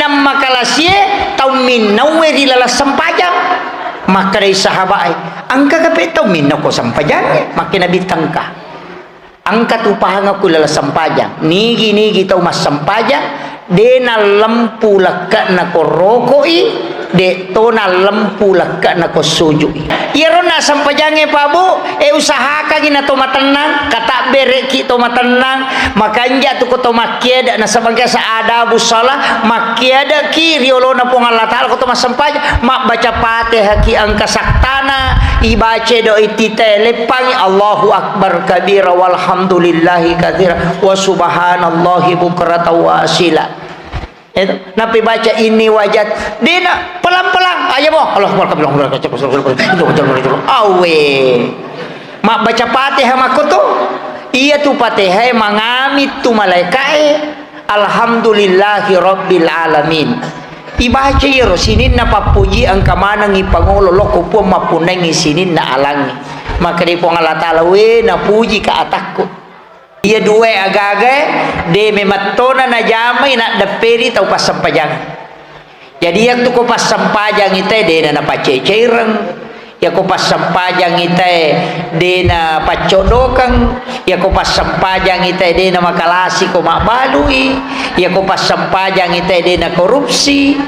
minam makalasie tau minau di lala sampajang maka dari sahabat angka kape tau minau ko sampajang makin nabi tangka angka tupahan aku lala sampajang nigi tau mas sampajang dena lempu laka na ko rokoi de tona lempu laka na ko sujui irona sampajange pabu usahakan gina to matenang kata bereki to matenang makanya tu ko to makiada na sebagai saadabu salah makiada ki riolona pong Allah taala ko to masampaja mak baca Fatihah ki angka saktana ibace do itite lepang Allahu akbar kabira walhamdulillahi katsira wa subhanallahi bukratan wa asila. Itu nabi baca ini wajat dina pelan-pelan aja mo Allah awe mak baca Fatihah makutu iya tu Fatihah mangamit tu malaikat alhamdulillahi rabbil alamin ibaca yero sinin na papuji angka mana ngi pangulo loko po mapunengi sinin na alangi maka di pong Allah taala we na puji ka atakku ia dua agaga de mematona na jamai nak deperi tau pas sampajang jadi yang tu ko pas sampajang ite de na paceceireng ya ko pas sampajang ite de na pacodokang ya ko pas sampajang ite de na makalasi ko makbalui ya ko pas sampajang ite de na korupsi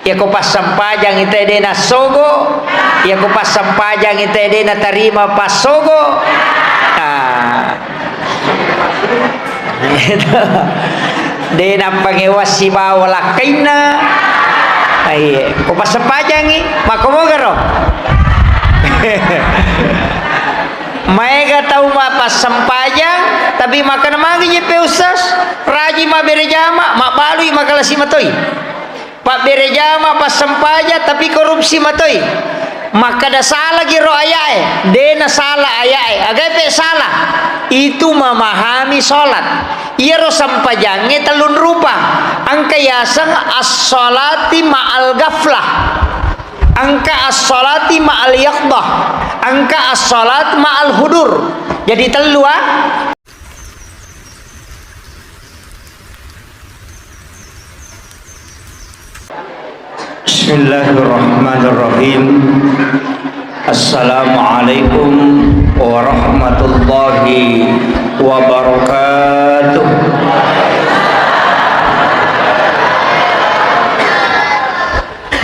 ya ko pas sampajang ite de na sogo ya ko pas sampajang ite de na tarima pas sogo de na pangewas si bawala kaina ay ko pas sampajang makomogaro Maega tahu ma pas sampajang tapi makan magi pe usas raji ma berejama mak balui makalasi matoi Pak berejama pas sampaja tapi korupsi matoi maka dah salah giro ayae dena salah ayae agape salah itu memahami salat ia ro sampajange telun rupa angka yasang as-salati ma'al gaflah angka as-salati ma'al yaqdah angka as-salat ma'al hudur jadi telu Bismillahirrahmanirrahim. Assalamualaikum warahmatullahi wabarakatuh.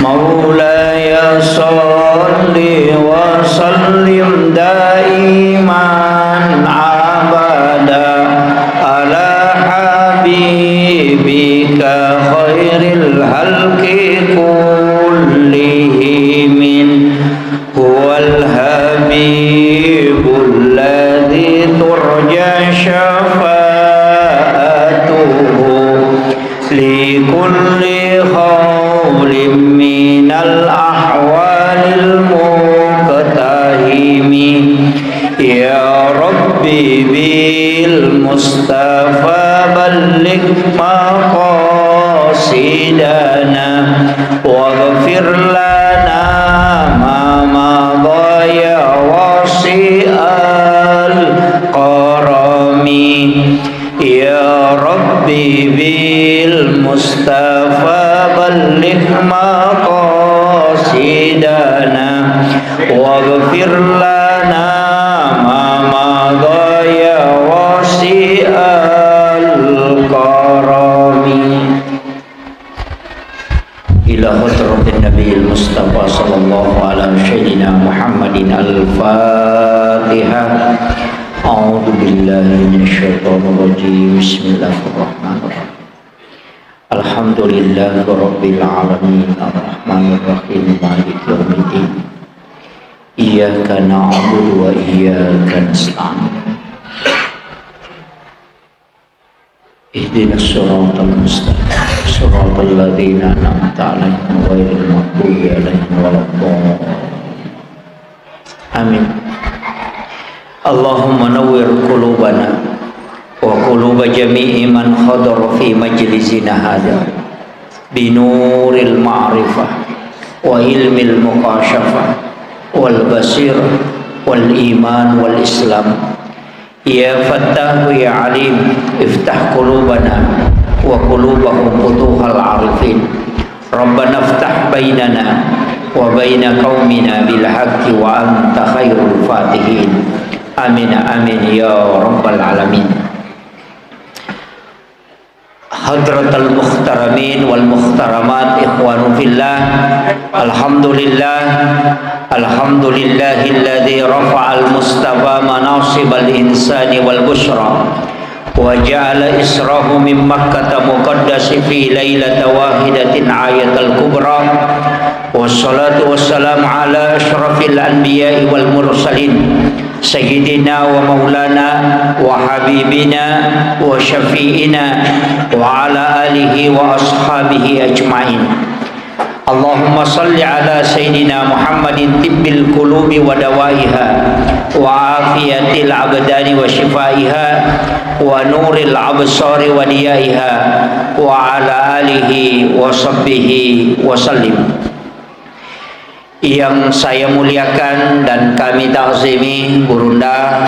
Maulaya salli wa sallim daiman abada ala habibika khairil halqi لكل خول من الأحوال المقتحم يا ربي بالمصطفى بلغ مقاصدنا واغفر لنا ما مضى يا واسع الكرم يا ربي بالمصطفى بلغ مقاصدنا واغفر لنا ما مضى يا واسع الكرم إلى حضرة النبي المصطفى صلى الله على سيدنا محمد الفاتحة أعوذ بالله من الشيطان الرجيم بسم الله الرحمن الرحيم الحمد لله رب العالمين الرحمن الرحيم مالك يوم الدين إياك نعبد وإياك نستعين اهدنا الصراط المستقيم صراط الذين أنعمت عليهم غير المغضوب عليهم ولا الضالين آمين Allahumma nawwir qulubana wa quluba jami'i man hadara fi majlisina hadha binuril ma'rifah wa ilmil muqashafah wal basir wal iman wal islam ya fattahu ya alim iftah qulubana وقلوبهم فتوح العارفين ربنا افتح بيننا وبين قومنا بالحق وأنت خير الفاتحين آمين آمين يا رب العالمين. Hadratal muhtaramin wal muhtaramat ikhwanu fillah, alhamdulillahilladzi rafa'al mustafa manasibal insani wal bushra wa ja'ala israhu min makkata muqaddasi fi lailata wahidatin ayatal kubra wassalatu wassalamu ala asyrafil anbiya'i wal mursalin sayyidina wa maulana wa habibina wa syafi'ina wa ala alihi wa ashabihi ajma'in. Allahumma salli ala sayyidina Muhammadin tibbil qulubi wa dawaiha wa afiyatil abdani wa shifaiha wa nuril absari wa diyaiha wa ala alihi wa sahbihi wa sallim. Yang saya muliakan dan kami takzimi Burunda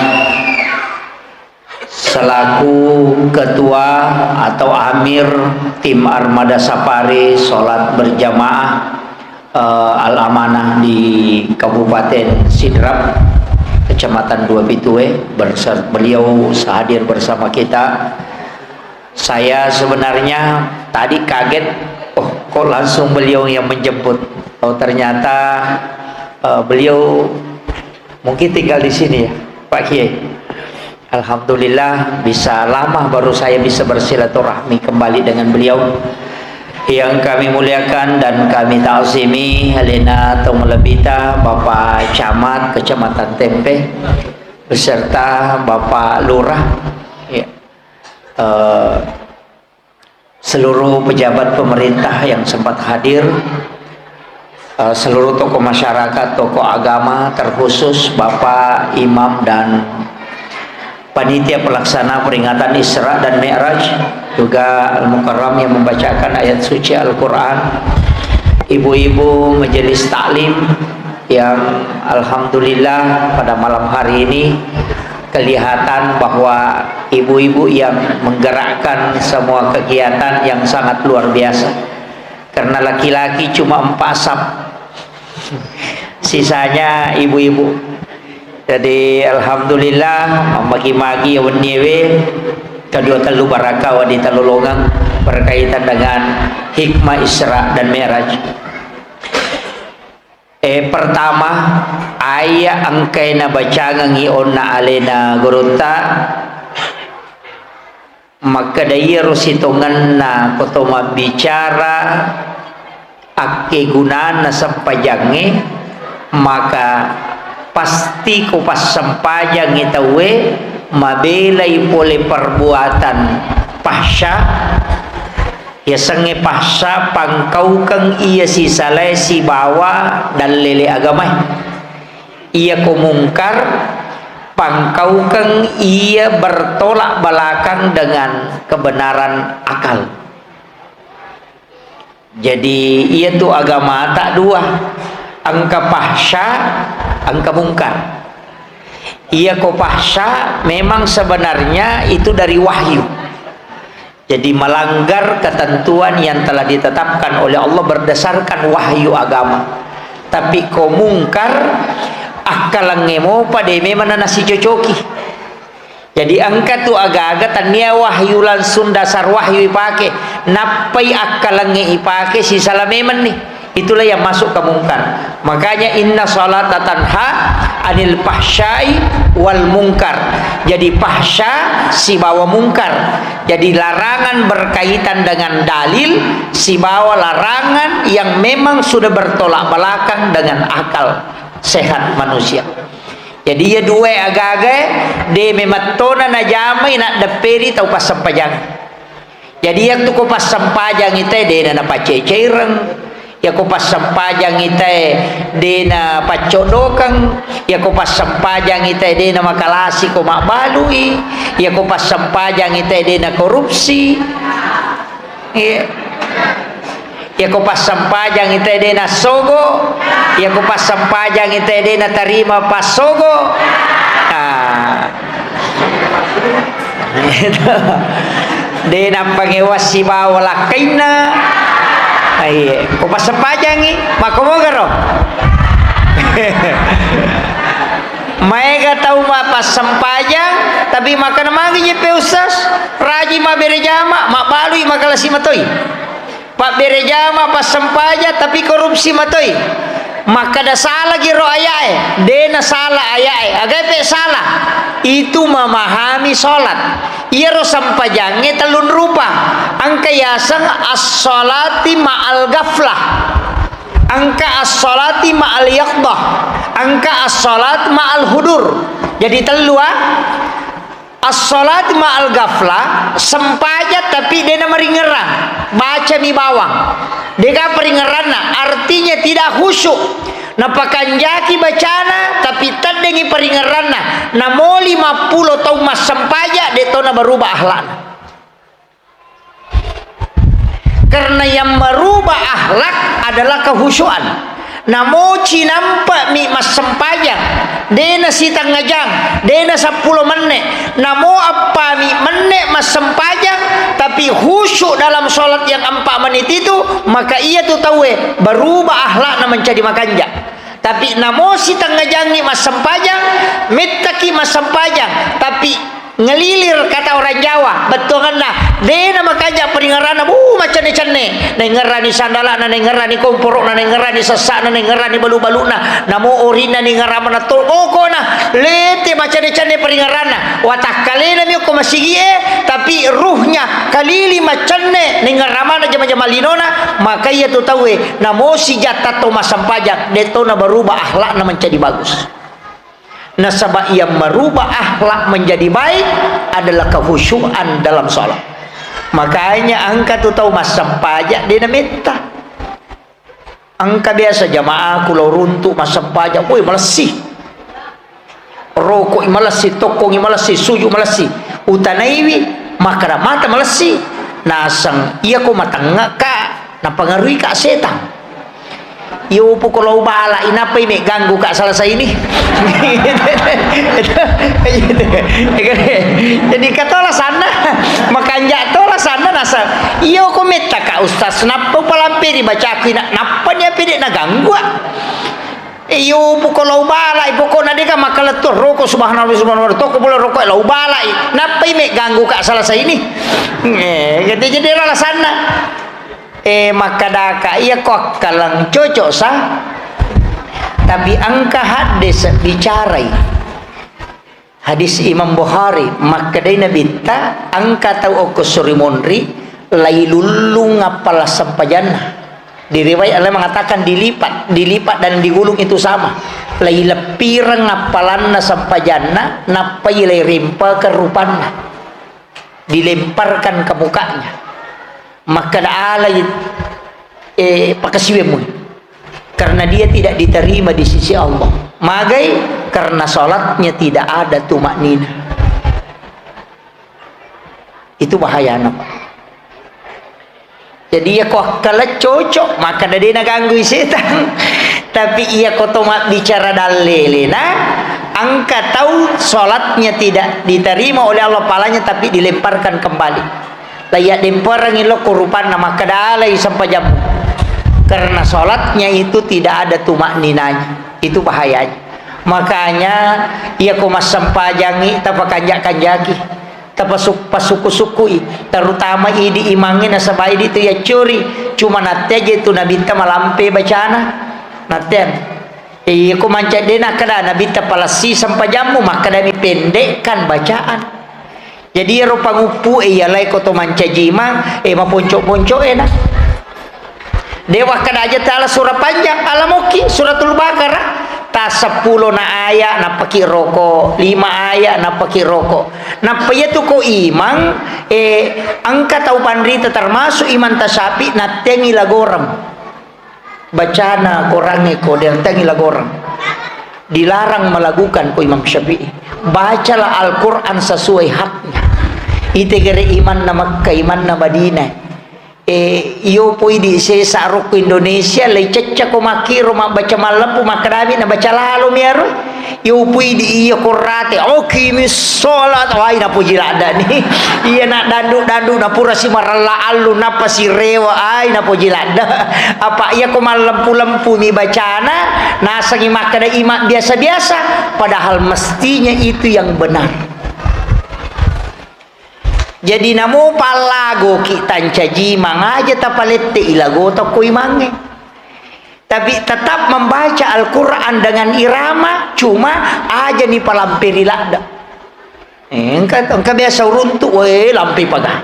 selaku ketua atau amir tim armada safari sholat berjamaah Al-Amanah di Kabupaten Sidrap, Kecamatan Dua Pitue, beliau hadir bersama kita. Saya sebenarnya tadi kaget, kok langsung beliau yang menjemput. Oh ternyata beliau mungkin tinggal di sini ya Pak Kiai. Alhamdulillah bisa lama baru saya bisa bersilaturahmi kembali dengan beliau. Yang kami muliakan dan kami ta'zimi Helena Tomolebita, Bapak Camat Kecamatan Tempe beserta Bapak Lurah ya. Seluruh pejabat pemerintah yang sempat hadir, seluruh tokoh masyarakat, tokoh agama, terkhusus Bapak Imam dan panitia pelaksana peringatan Isra dan Mi'raj, juga Al-Mukarram yang membacakan ayat suci Al-Quran, ibu-ibu majelis taklim yang alhamdulillah pada malam hari ini kelihatan bahwa ibu-ibu yang menggerakkan semua kegiatan yang sangat luar biasa. Karena laki-laki cuma 4 sap, sisanya ibu-ibu. Jadi alhamdulillah magi-magi wenyewe kedua telu barakah wadi telu longang berkaitan dengan hikmah Isra dan Mi'raj. Pertama ayat angkaina bacangan onna alena gurunta maka daya rusitongan na kotoma bicara ake gunana sampajange maka pasti ko pas sampajang itawe mabelay pole perbuatan pasya ya sange pasya pangkau kang iya si salay si bawa dan lele agamay iya kumungkar pangkau kang ia bertolak belakang dengan kebenaran akal. Jadi ia tu agama tak dua, angka pahsya, angka mungkar. Ia ko pahsya memang sebenarnya itu dari wahyu. Jadi melanggar ketentuan yang telah ditetapkan oleh Allah berdasarkan wahyu agama. Tapi ko mungkar akalangemo pada memang nasi cocoki. Jadi angka tu agak-agak tania wahyu langsung dasar wahyu ipake napai akalange ipake si salameman nih. Itulah yang masuk ke mungkar. Makanya inna salata tanha anil fahsyai wal mungkar. Jadi fahsya si bawa mungkar. Jadi larangan berkaitan dengan dalil si bawa larangan yang memang sudah bertolak belakang dengan akal sehat manusia. Jadi ya dua agak-agak de mematona na jamai nak deperi tau pas sampajang. Jadi yang tu ko pas sampajang ite de na paceceireng, ya ko pas sampajang ite de na pacodokang, ya ko pas sampajang ite de na makalasi ko makbalui, ya ko pas sampajang ite de na korupsi. Ya ko pas sampajang ite de na sogo, ya ko pas sampajang ite de na tarima pasogo. de na pangewas si bawala kaina ay ko pasapajangi makomogaro Maega tahu ma pas sampajang tapi makan mangi je pe ustaz raji ma berejama mak balui makalasi matoi pak berejama pas sampaja tapi korupsi matoi maka da salah giro ayae dena salah ayae agai pe salah itu memahami salat ia ro sampajange telun rupa angka yasang as-salati ma'al ghaflah angka as-salati ma'al yaqdah angka as-salat ma'al hudur jadi telua as-salat ma'al ghaflah sempaja tapi dia meringerang baca mi bawang dia peringeranna artinya tidak khusyuk napakanjaki bacana tapi tadengi peringeranna namo 50 tahun mas sempaja dia tona berubah akhlak karena yang merubah akhlak adalah kehusyuan namo cinampa mi mas sempajang dena sitang ngajang dena 10 menit namo apa mi menit mas sempajang tapi khusyuk dalam sholat yang 4 menit itu maka ia tu tahu berubah akhlak menjadi makanja tapi namo sitang ngajang mi mas sempajang mitaki mas sempajang tapi ngelilir kata orang Jawa betul kan lah dena makanya peringaran macam ni cane nengerani sandala na nengerani komporok na nengerani sesak na nengerani balu-balu na namo orina ni ngaramana tol oko na lete macam ni cane peringaran watak kalena mi ko masigie tapi ruhnya kalili macam ni nengeramana jama-jama linona maka ia tu tahu namo si jata to masampajak deto na berubah akhlak na menjadi bagus. Nasabah yang merubah akhlak menjadi baik adalah kehusyuan dalam sholat. Makanya angka tu tahu masam pajak dia nak minta. Angka biasa jamaah kulau runtuk masam pajak, woi malasi. Rokok malasi, tokong malasi, sujuk malasi. Utanaiwi makara mata malasi. Nasang iya ko matangga ka napangaruhi ka setan. Iyo po kalau bala inapay may ganggu ka salah sa ini jadi katola sana makanya tola sana nasa iyo ko meta ka ustaz napa palampi dibaca aku napa niya pidi na ganggu iyo po kalau bala ipo ko na di ka makalatur roko subhanallah subhanallah toko pula roko lau bala napay may ganggu ka salah sa ini jadi rala sana maka daka ia kok kalang cocok sah tapi angka hadis bicarai hadis Imam Bukhari maka dai nabi ta angka tau oko suri monri lailullu ngapala sampajana di riwayat Allah mengatakan dilipat dan digulung itu sama laila pirang ngapalanna sampajana napai lai rimpa ke rupanna dilemparkan ke mukanya maka alai pakasiwemu karena dia tidak diterima di sisi Allah magai karena salatnya tidak ada tumaknina itu bahaya Pak. Jadi ya kok kalau cocok maka dia ganggu setan tapi ia kotomat bicara dalilina angka tahu salatnya tidak diterima oleh Allah palanya tapi dilemparkan kembali layak demparang ilo kurupan nama kedalai sampai jam karena sholatnya itu tidak ada tumakninanya itu bahayanya makanya ia kumas sampajangi tapa kanjak-kanjaki tapa pasuku-sukui terutama idi imangin nasabah idi itu ya curi cuma nanti aja itu nabi ta malampe bacana nanti iya kumancak dena kada nabi ta palasi sampai jamu maka dami pendekkan bacaan jadi rupa ngupu iyalai koto mancajimang maponcok-poncok enak dewa kada aja ta'ala surah panjang alamuki suratul Baqarah ta 10 na ayat na paki rokok 5 ayat na paki rokok na paya tu ko imang angka tau pandrita termasuk iman tasapi na tengi lagoram bacana korange ko dan tengi lagoram dilarang melakukan ko Imam Syafi'i bacalah Al-Quran sesuai haknya itegere iman na Makkah iman na Madinah iyo po di sa roko Indonesia lay cecca ko makiro baca malam po makarami na baca lalo miyaro Yupui di iya kurate. Okimis sholat. Wah ina puji lada nih. Iya nak dandu na pura si marala alu napa si rewa. Ay na puji lada. Apa iya ko malampu-lampu mi bacana. Nasa ngimak kada imak biasa-biasa. Padahal mestinya itu yang benar. Jadi namo palago kita caji mangaja tapalette ilago takoi mange. Tapi tetap membaca Al-Quran dengan irama, cuma aja nih palampiri lada. Engkau biasa runtuk, lampi pagah.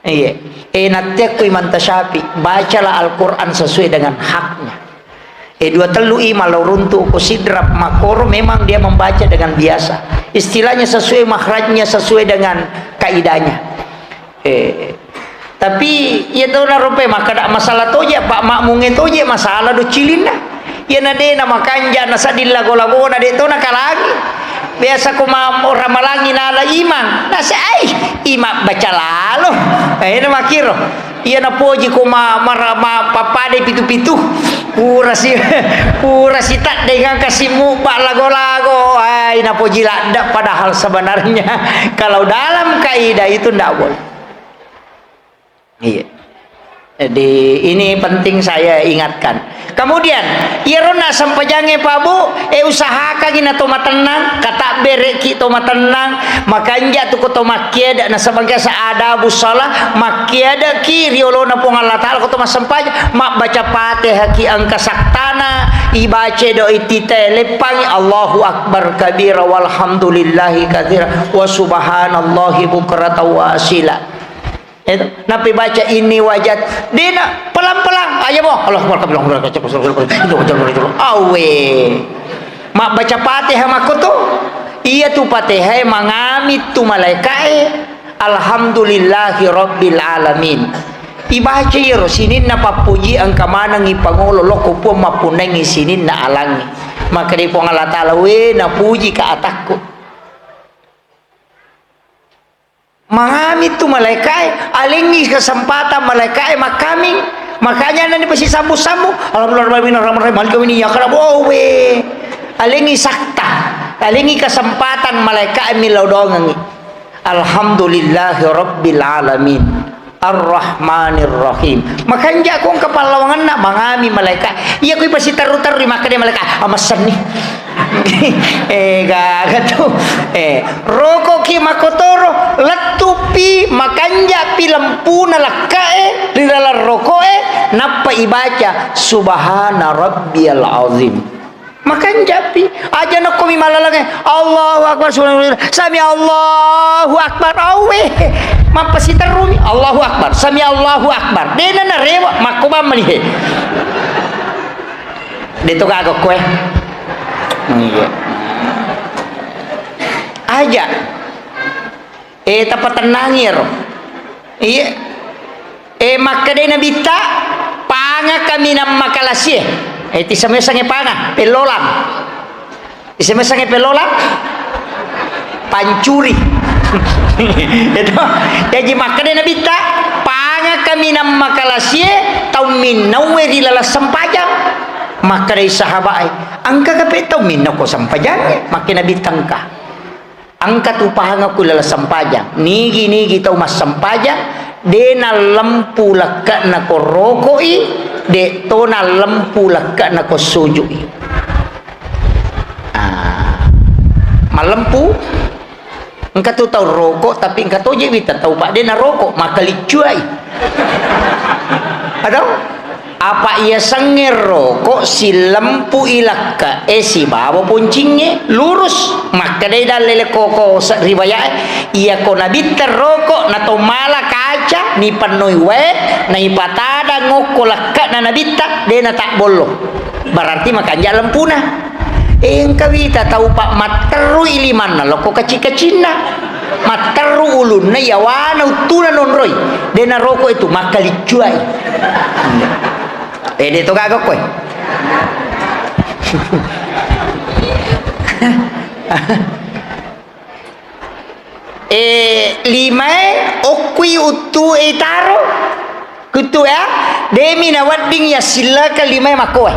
Iya. Nanti aku iman tasyafi, bacalah Al-Quran sesuai dengan haknya. Dua telu malau runtuk ku sidrap makor, memang dia membaca dengan biasa. Istilahnya sesuai makhrajnya, sesuai dengan kaidahnya. Tapi ya tahu na rupe maka dak masalah toje pak makmunge toje masalah do cilina ya nade na makanja na sadil lago-lago na de to na kalagi biasa ko ramalangi na ala iman na sa ay ima baca lalo na makiro iya na poji ko papade pitu-pitu pura si tak dengan kasimu pak lago-lago ay na poji lada padahal sebenarnya kalau dalam kaidah itu ndak boleh. Iya. Jadi ini penting saya ingatkan. Kemudian, irona sampajange pabu, usahakan gina toma tenang, kata bereki toma tenang, makanya tu ko toma kiada na sebagai saada busala, makiada ki riolona pong Allah Taala ko toma sampaja, mak baca Fatihah ki angka saktana, ibace do itite lepangi Allahu akbar kabira walhamdulillahi katsira wa subhanallahi bukratan wa asila. Nabi baca ini wajat dina pelan-pelan aja mo Allah awe mak baca Fatihah makoto iya tu Fatihah mangamit tu malaikat alhamdulillahi rabbil alamin ibaca yero sinin na papuji ang kamanang ipangulo loko po mapuneng sinin na alangi maka di po Allah Ta'ala we na puji ka atakku mengamit tu malaikat alingi kesempatan malaikat makaming makanya nanti pasti sambu-sambu alingi sakta alingi kesempatan malaikat milaudongangi alhamdulillahi rabbil alamin ar-rahmanir rahim makanya aku kepalawangan nak mengami malaikat iya aku pasti taru-taru makanya malaikat amasan nih gagatu roko ki makotoro letupi makanja pilampuna lakae di dalam rokoe napa ibaca subhana rabbiyal azim makan japi aja nak komi malalange Allahu akbar sami Allahu akbar awe mampasi terumi Allahu akbar sami Allahu akbar dena na rewa makuba malihe dito kagok kue iya aja tapat tenangir iya maka dena bita panga kami nam makalasih ti samesange panga pelolang samesange pelolang pancuri itu jadi makanya nabi tak panga kami nam makalasye tau minau di lala sampajang maka dari sahabat angka kape tau minau ko sampajang maka nabi tangka angka tu pahanga ko lala sampajang nigi tau mas sampajang dena lampu laka na ko rokoi de tona lampu laka na ko sujui malampu engkau tu tahu rokok tapi engkau tu je kita tahu pak dia nak rokok maka licuai ada apa ia sengir rokok si lampu ilaka si bawa puncingnya lurus maka dia dah lele koko riwayat ia ko nabi terrokok na to mala kaca ni panoi we na ipatada ngoko laka na nabi tak dia na tak bolong berarti maka jalan punah engkau kita tahu pak materu iliman na loko kacik-kacina materu ulun na yawana utuna nonroy dena rokok itu maka licuai dito kagok koy lima okui utu etaro kutu ya demi na wading ya sila ka lima makoy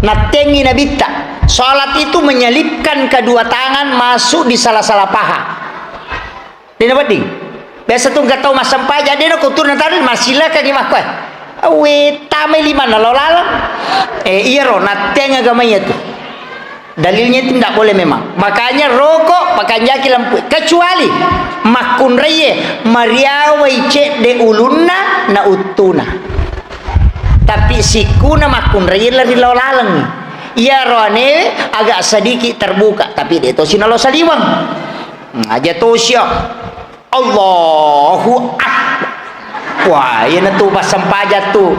natengi na bita Sholat itu menyelipkan kedua tangan masuk di salah-salah paha. Dia dapat ding. Biasa tuh nggak tahu masam paja dia nak kutur nanti masila kaki makai. Tamai lima nalolalang. Iya ro nateng agamanya tuh. Dalilnya itu tidak boleh memang. Makanya rokok pakai jaki lampu. Kecuali makun reye mariawai cek de ulunna na utuna. Tapi sikuna makun reye lari lolalang. Iya roane agak sedikit terbuka. Tapi dia tu sinalo saliwang. Aja tu siap. Allahu Akbar. Wah, ini tuh pasang pajak tuh.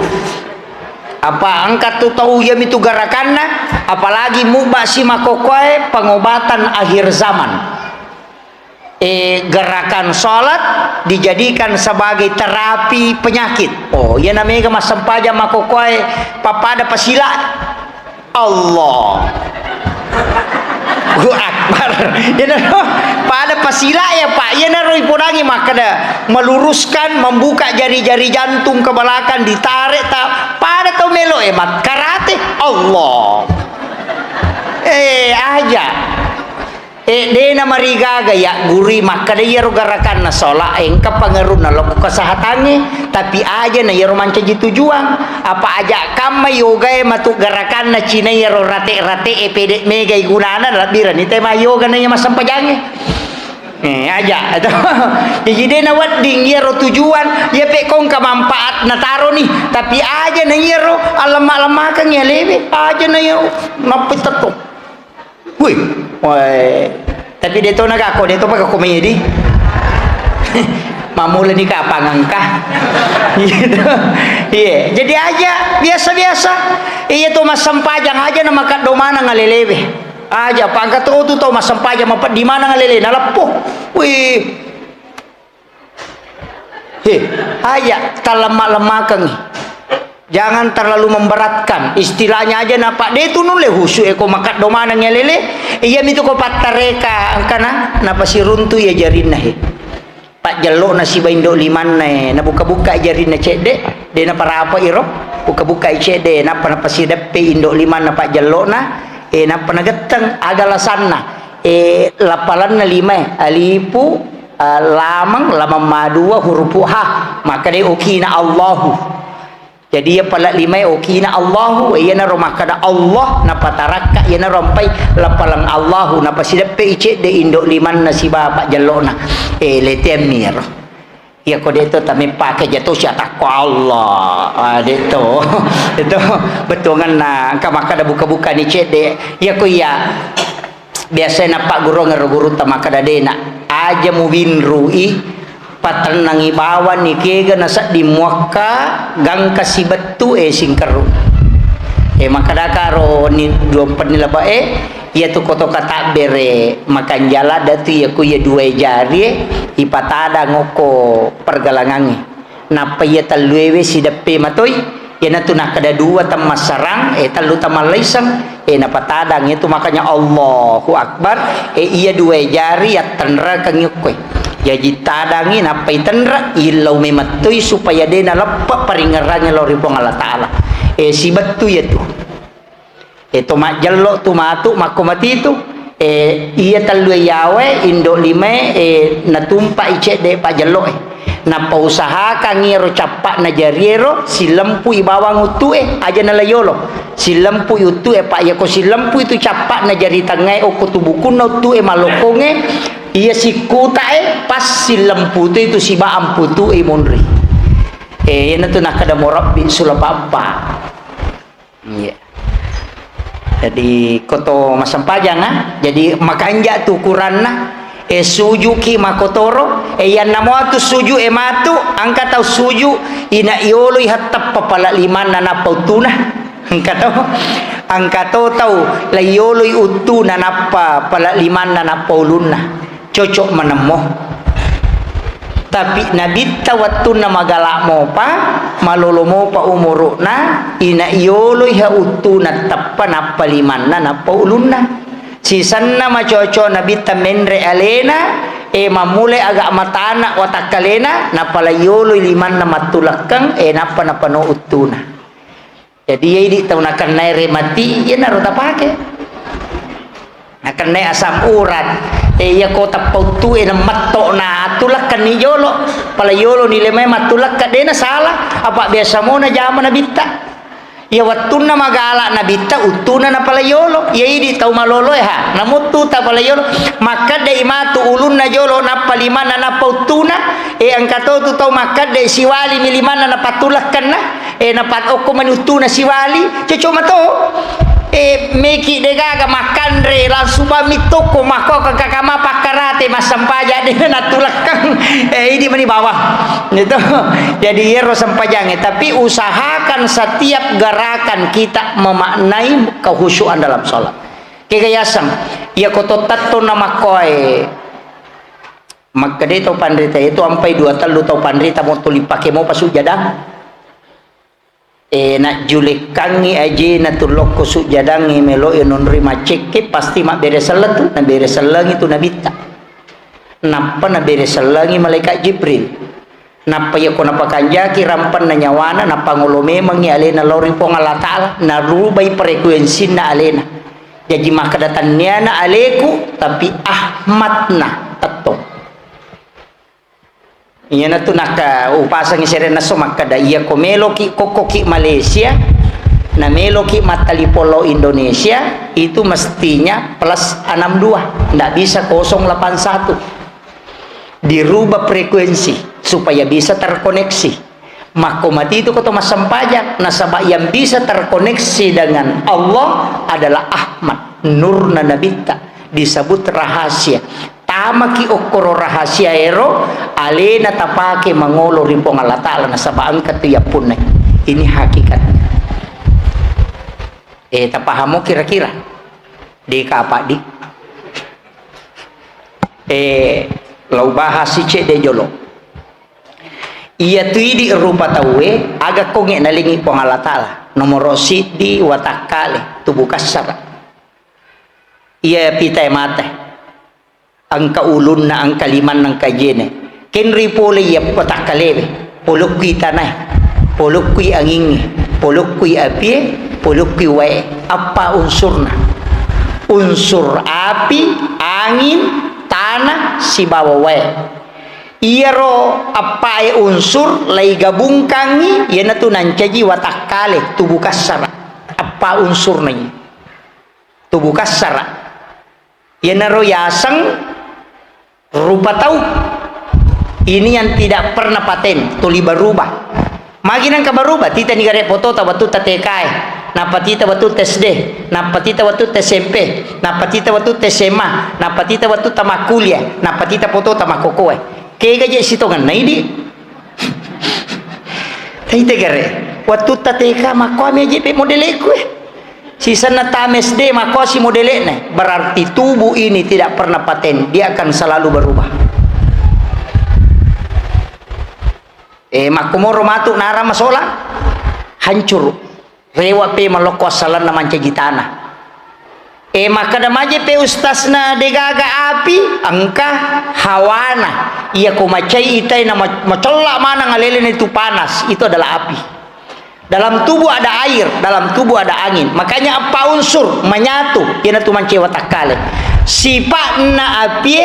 Apa angkat tuh tahu ya itu gerakannya, apalagi mubah si makokoy pengobatan akhir zaman. Gerakan sholat dijadikan sebagai terapi penyakit. Oh, ya namanya mas sempaja makokoy papada pasila. Allah. Akbar. Ya naro pada pasila ya Pak. Ya naro ipunangi maka meluruskan, membuka jari-jari jantung ke belakang, ditarik tak pada tau melo mat karate. Allah. Aja. Dena mariga gaya guri maka dia garakan na sola engka pangaruh na lo kesehatannya tapi aja na yaro manca tujuan apa aja kama yoga matu garakan na Cina yaro rate pede mega gunana labira ni tema yoga na yang masam pajange aja itu jadi dena wading yaro tujuan ya pe kong ka manfaat na taro nih tapi aja na yaro alamak kan ya lebe aja na yaro napit tetok. Wih, tapi dia tahu naga aku, dia tahu pakai komedi. Mamula ni kapangan kah? Iya, jadi aja biasa-biasa. Iya tuh mas sampajang aja nama kat domana ngalelebe. Aja pangkat tu tahu mas sampajang mapat di mana ngalele nalapo. Wih, aja terlemak-lemakan. Jangan terlalu memberatkan. Istilahnya aja napak dia tu nule husu eko makat domana ngelele. Iya mitu ko patareka kana napa si runtu ya jarinna he. Pak jelok nasi baindo liman na buka-buka jarinna cede de na para apa iro buka-buka cede napa si depe indo liman na pak jelok na napa nageteng agala sanna lapalan na lima alipu lamang madua hurupu ha maka de okina Allahu. Jadi ya pala lima okina Allahu ya na rumah kada Allah na pataraka ya na rompai lapalang Allahu na pasidape ice de indok liman na si bapak jalona letemir ya ko deto tami pakai jatuh siata ko Allah deto itu betungan na kama kada buka-buka ni cede ya ko ya biasa na pak guru ngero-guru tamakada dena aja mubin rui patan nang ibawan ni kega nasa di muaka gang kasibetu singkaru makadakaro ni 24 nila ba iya tu koto kata bere makan jala datu ya ku ya dua jari ipatada ngoko pergalangangi napa ya taluewe si depe matoy ya na tu nakada dua tamas sarang talu tamalaisang napatadang itu makanya Allahu Akbar iya dua jari ya tanra kang yukoy ya jitadangi napa itendra ilau mematui supaya dia nalapak paringarannya lori pong Allah Ta'ala si batu ya tu itu mak jelok tu matu makomati tu iya talu yawe indo lime natumpa ice de pa jelok napa usaha kangiro capak na jariero si lempu ibawang utu aja na layolo si lempu utu pak ya ko si lempu itu capak na jari tangai o kutubukun utu malokonge iya si kuta pas si lempu itu si baam putu monri yana tu nak kada morabbi sulapapa iya jadi koto masampajang jadi makanja tu kuranna suju ki makotoro yan namo tu suju matu angka tau suju ina iolo hatta papala liman na pautuna angka tau la iolo utuna napa pala liman na pauluna cocok menemoh tapi nabi tawattu na magalak mo pa malolo mo pa umuruna ina iolo ha utuna tappa na paliman na pauluna sisanna macoco nabi tamenre alena mamule agak matana watakalena napalayolo liman na matulakang napa na pano utuna jadi ya ini tahu nakan naire mati ya naruh pake akan naik asam urat ya kota pautu ena matok na atulak kan ni yolo pala yolo ni lemay matulak ka dena salah apa biasa mo na jama na bitta ya watun na magala na bitta utuna na pala yolo ya idi tau malolo ha namutu ta pala yolo maka dai matu ulun na yolo na palimana na pautuna ang kato tu tau maka dai siwali milimana na patulak kan na na patoko manutuna siwali cuma to meki degaga makan re langsung mitoko mako kakakama pakarate masampaja dia natulakang ini mani bawah gitu jadi hero sampajangnya tapi usahakan setiap gerakan kita memaknai kehusyuan dalam sholat kegayasam ya koto tatto nama koe maka dia tau pandrita itu sampai 2 tahun lu tau pandrita mau tuli pakai mau pasu jadang nak julik kangi aja na tulok ko su jadangi melo non rima ceke pasti mak beres salat na beres salang itu nabita napa na beres salangi malaikat Jibril napa ya ko napakanjaki rampan na nyawana napa ngulo memang ya alena lori po Allah Ta'ala na rubay frekuensi na alena jadi makadatannya na aleku tapi Ahmad na tatong iya na tu naka upasang isere na sumakada iya ko meloki kokoki Malaysia na meloki matalipolo Indonesia itu mestinya plus 62 ndak bisa 081 dirubah frekuensi supaya bisa terkoneksi makomati itu koto masampajak nasabah yang bisa terkoneksi dengan Allah adalah Ahmad Nurna Nabita disebut rahasia tamaki okoro rahasia ero alena tapake mangolo rimpong Allah Ta'ala nasabaan katuyapun ini hakikatnya tapahamu kira-kira di kapak di lau bahas si cek de jolo iya tui di rupa tawe agak konge nalingi pong Allah Ta'ala nomor di watakale tubuh kasar iya pitai mata angka ulun na angka liman ng kajene kenri pole ya patakalebe polok kui tanay polok kui angin polok kui api polok kui wae apa unsurna unsur api angin tanah si bawa wae iro apa unsur lay gabungkangi yan na to nancaji watakale tubuh kasara apa unsur na tubuh kasara yan na royasang rupa tahu ini yang tidak pernah paten tuli berubah maginan ka berubah tita ni gare foto ta batu ta tekai napatita batu tes D napatita batu tes SMP napatita batu tes SMA napatita batu ta makulia napatita foto ta makokoe kega je sitongan na ini tita gare watu ta teka makoame je pe modeleku sisa na tames de makosi modelnya berarti tubuh ini tidak pernah paten dia akan selalu berubah makumoro matu nara masola hancur rewa pe malokos salan na mancagitana maka damaje pe ustasna degaga api angka hawana iya kumacai itai na macolak mana ngalelen itu panas itu adalah api dalam tubuh ada air, dalam tubuh ada angin. Makanya apa unsur menyatu? Yana tu mancewa takale. Sipatna api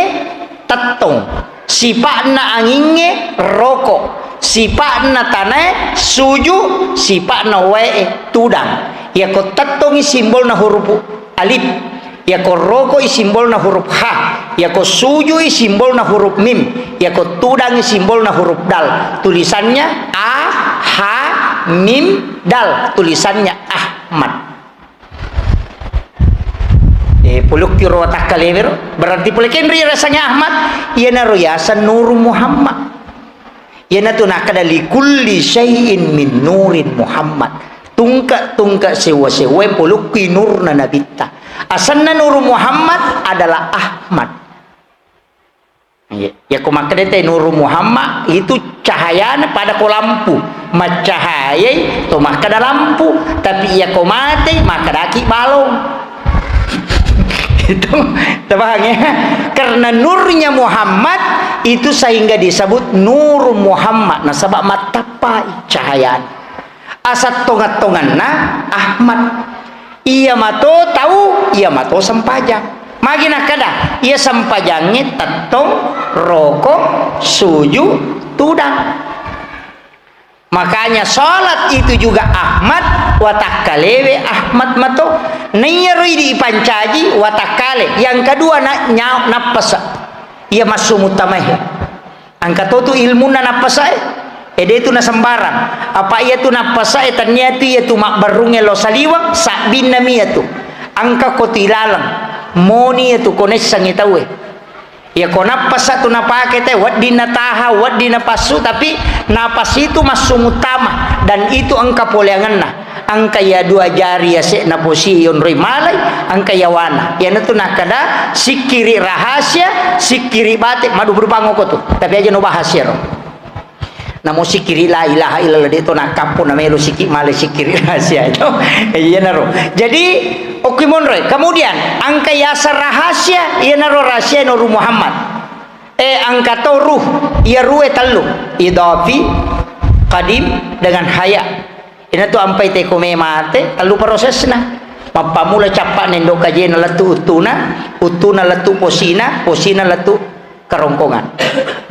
tatong, sipatna anginge rokok, sipatna tanah suju, sipatna wae tudang. Ya ko tatong simbol na huruf alif, ya ko rokok simbol na huruf ha, ya ko suju simbol na huruf mim, ya ko tudang simbol na huruf dal. Tulisannya a ha mim dal tulisannya Ahmad puluk kiro takalever berarti pulekin ri rasanya Ahmad yana royasan nur Muhammad yana tunakada li kulli syai'in min nurin Muhammad tungka sewa puluk ki nurna nabita asanna nur Muhammad adalah Ahmad ya kumakadete nur Muhammad itu cahayanya pada ko lampu macahayai to makada lampu tapi ia komate makadaki balong itu tebahnya karena nurnya Muhammad itu sehingga disebut nur Muhammad nasabak matapai cahayaan asat tongat-tonganna Ahmad iya mato tahu iya mato sempajak Magina kada ia sampajangnya tatong rokok sujud tudang. Makanya sholat itu juga Ahmad watakalewe Ahmad mato nayaroi di pancaji watakale. Yang kedua napasa ia masuk mutamah. Angka tu ilmu na napasa ede tu na sembarang. Apa ia tu napasa tanya tu ia tu mak barunge lo saliwang sabin nami tu. Angka kotilalang moni itu konesang itawe ya konapas satu napake teh wadi nataha wadi napasu tapi napas itu masuk utama dan itu angka poleanganna angka ya dua jari ya se naposi yon rimalai angka ya wana ya natu nakada sikiri rahasia sikiri batik madu berpangoko tuh tapi aja no bahasia ro namo sikiri la ilaha illallah itu nak kampung namanya lu sikik male sikiri rahasia itu iya naro jadi oke monroy kemudian angka yasar rahasia iya naro rahasia nuru Muhammad angka to ruh iya ruhe talu idafi qadim dengan haya ini tuh ampai te kome mate talu prosesna mapamula capak nendo kajena latu utuna latu posina latu kerongkongan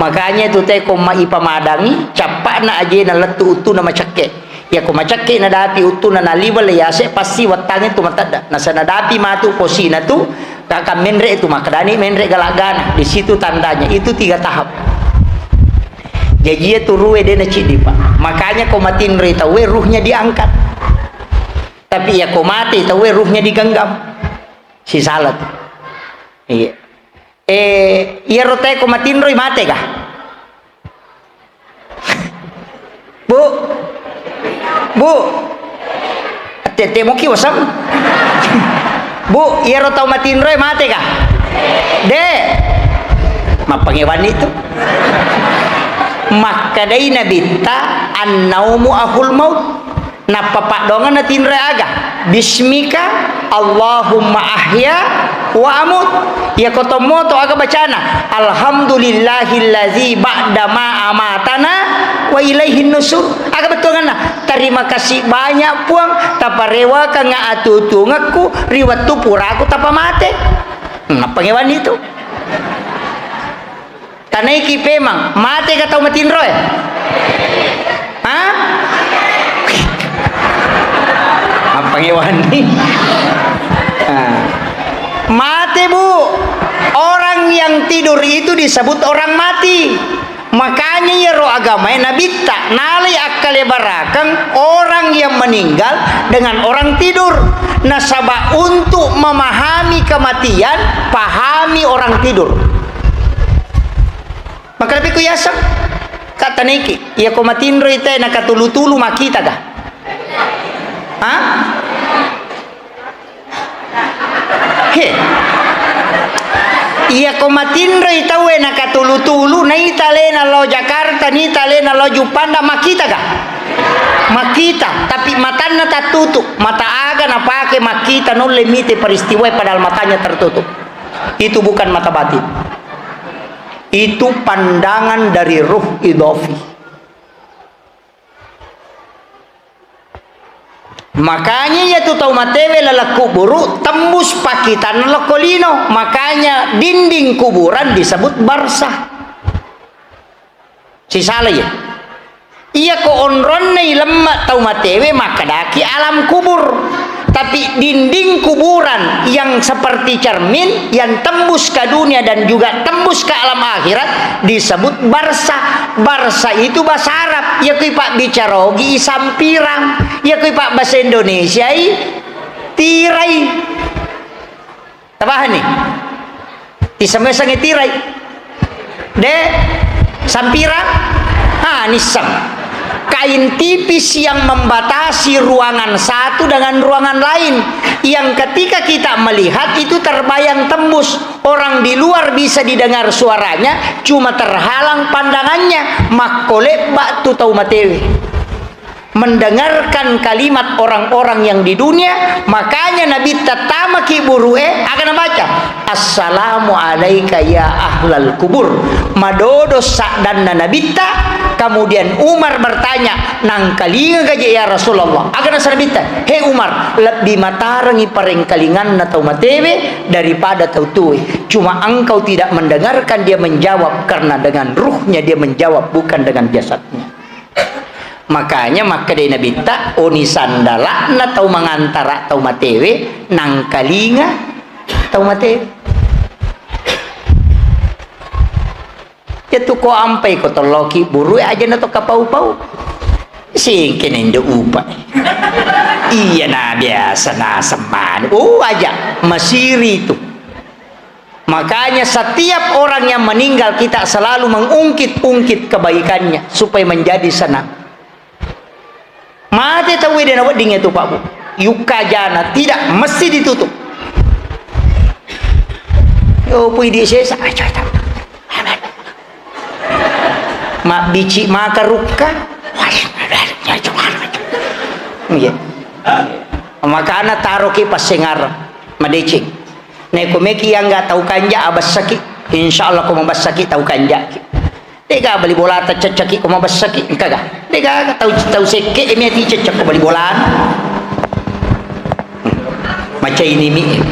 makanya itu teh koma ipamadangi capak na aje na letu utu na macake ya koma macake na dati utu na naliwal ya se pasti watangnya tu matada na sana dati matu posina tu kakak menre itu makadani menre galagana di situ tandanya itu 3 tahap jadi itu ruwe dena cidi pak makanya koma tinre tawe ruhnya diangkat tapi ya koma mati tawe ruhnya digenggam si salat iya iya rote ko matinroy mate kah? Bu tete mo kiwasam Bu iya rotau matinroy mate kah? De mapangewan itu makadai nabita annaumu ahul maut napapak dongan na tinre aga bismika Allahumma ahya wa amut ya kotomoto aga bacana alhamdulillahillazi ba'da ma amatana wa ilaihin nusur aga betulna terima kasih banyak puang taparewa ka ngaatutu ngaku riwat tu puraku tapa mate pangewan itu tanai ki pemang mate ka tau matinroy ha pangewan nih mati bu orang yang tidur itu disebut orang mati makanya ya roh agama nabita nalai akal barakang orang yang meninggal dengan orang tidur nasabah untuk memahami kematian pahami orang tidur maka lebih kuyasa kata niki ya komatindro itu nakatulu-tulu makita kah hah? He. Iya komatindra itawe nakatulu-tulu na italena lo Jakarta ni italena lo Jupanda makita ka? Makita, tapi matanya tertutup. Mata aga na pakai makita non limite peristiwa padahal matanya tertutup. Itu bukan mata batin. Itu pandangan dari ruh idofi. Makanya ya tu tau matewe lala kuburu tembus pakitan lokolino makanya dinding kuburan disebut barsah si salah ya iya ko onron nei lemak tau matewe maka daki alam kubur tapi dinding kuburan yang seperti cermin yang tembus ke dunia dan juga tembus ke alam akhirat disebut barsah. Barsah itu bahasa Arab ya kui pak bicara ogi sampirang ya kui pak bahasa Indonesia tirai tabahan nih disamai-samai tirai de sampirang nisam kain tipis yang membatasi ruangan satu dengan ruangan lain yang ketika kita melihat itu terbayang tembus orang di luar bisa didengar suaranya cuma terhalang pandangannya makkolek batu tau matewe mendengarkan kalimat orang-orang yang di dunia. Makanya Nabi tatama ki burue akan baca assalamu alaika ya ahlal kubur madodo sakdanna nabita. Kemudian Umar bertanya nang kalinga gaje ya Rasulullah akan nabita, he Umar lebih matarangi pareng kalingan atau matewe daripada tau tuwe. Cuma engkau tidak mendengarkan dia menjawab karena dengan ruhnya dia menjawab, bukan dengan jasadnya. Makanya maka dia Nabi tak oni sandala na tau mangantara tau matewe nang kalinga tau matewe. Itu ko ampai ko toloki buru aja na to kapau-pau. Singkin indo upay. Iya na biasa na seman. Aja masiri itu. Makanya setiap orang yang meninggal kita selalu mengungkit-ungkit kebaikannya supaya menjadi senang. Mati tahu dia nak dingin tu Pak Bu. Yuka jana tidak mesti ditutup. Yo pui di sesa. Mak bici maka ruka. Iya. Maka anak taruh ki pas sengar madecing. Neko meki yang enggak tahu kanja abas sakit. Insyaallah ko mabas sakit tahu kanja. Dega beli bola ta cecaki ko mabas sakit kaga. Dega tahu seke emi ti cecak ko beli bolaan. Macam ini mi.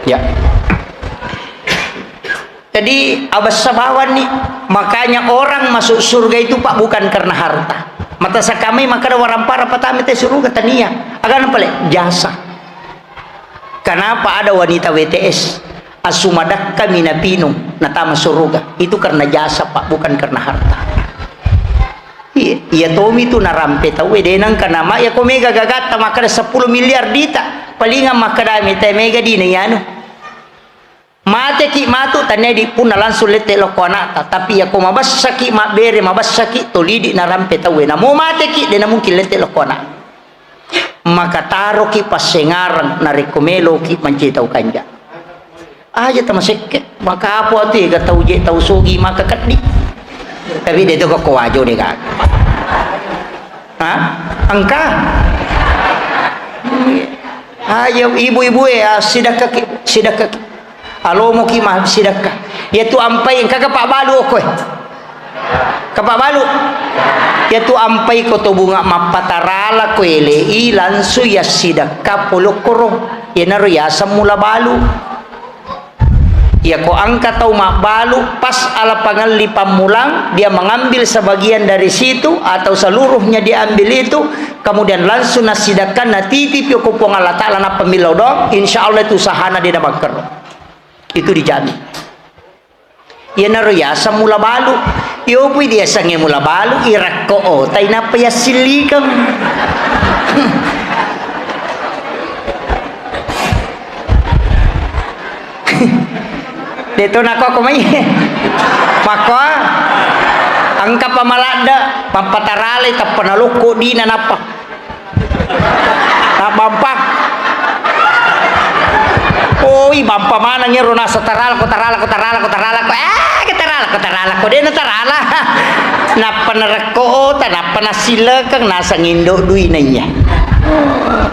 Ya. Jadi abas sabawan nih, makanya orang masuk surga itu Pak bukan karena harta. Mata sakami maka warampara patami teh surga tania. Agan apa le? Jasa. Kenapa ada wanita WTS? Asumadak kami napinum natama surga. Itu karena jasa Pak, bukan karena harta. Iya Tommy itu narampe tahu denang karena mak ya ko mega gagata maka 10 miliar dita. Palingan maka dami teh mega di anu. Mate ki matu tane di pun langsung lete lo konata tapi ya ko mabas saki mak bere mabas saki tolidi narampe tahu na mo mate ki de na mungkin lete lo kona. Maka taro ki pas sengaran na rekomelo ki mancitau kanja. Aja tamasek maka apa tu ka tahu je tahu sogi maka kaddi. Tapi dia tu ko wajo de ka. Angka. Ayo ibu-ibu ya sidakah alo mo ki mah sidakah. Ya tu ampai kagak Pak Balu koy. Kapak balu. Ya tu ampai ko to bunga mapatarala ko ele ilansu ya sidakah polokorong. Ya naro ya samula balu. Ya ko angkat tau mak balu pas ala pangali pamulang dia mengambil sebagian dari situ atau seluruhnya diambil itu kemudian langsung nasidakan natitip yo ko Allah taala na pemilau dong insyaallah itu sahana dia bakar itu dijamin ya naro ya mula balu yo pui dia sange mula balu irak ko tay na pa ya silikam Dito na ko kumay. Maka angka pamalada pampatarali ta panaluko di na napa. Ta bampak. Oy bampa mana ngero na sa taral ko. Ketarala ko din na tarala. Napanarako ta napanasila kang nasa ngindo duy na niya.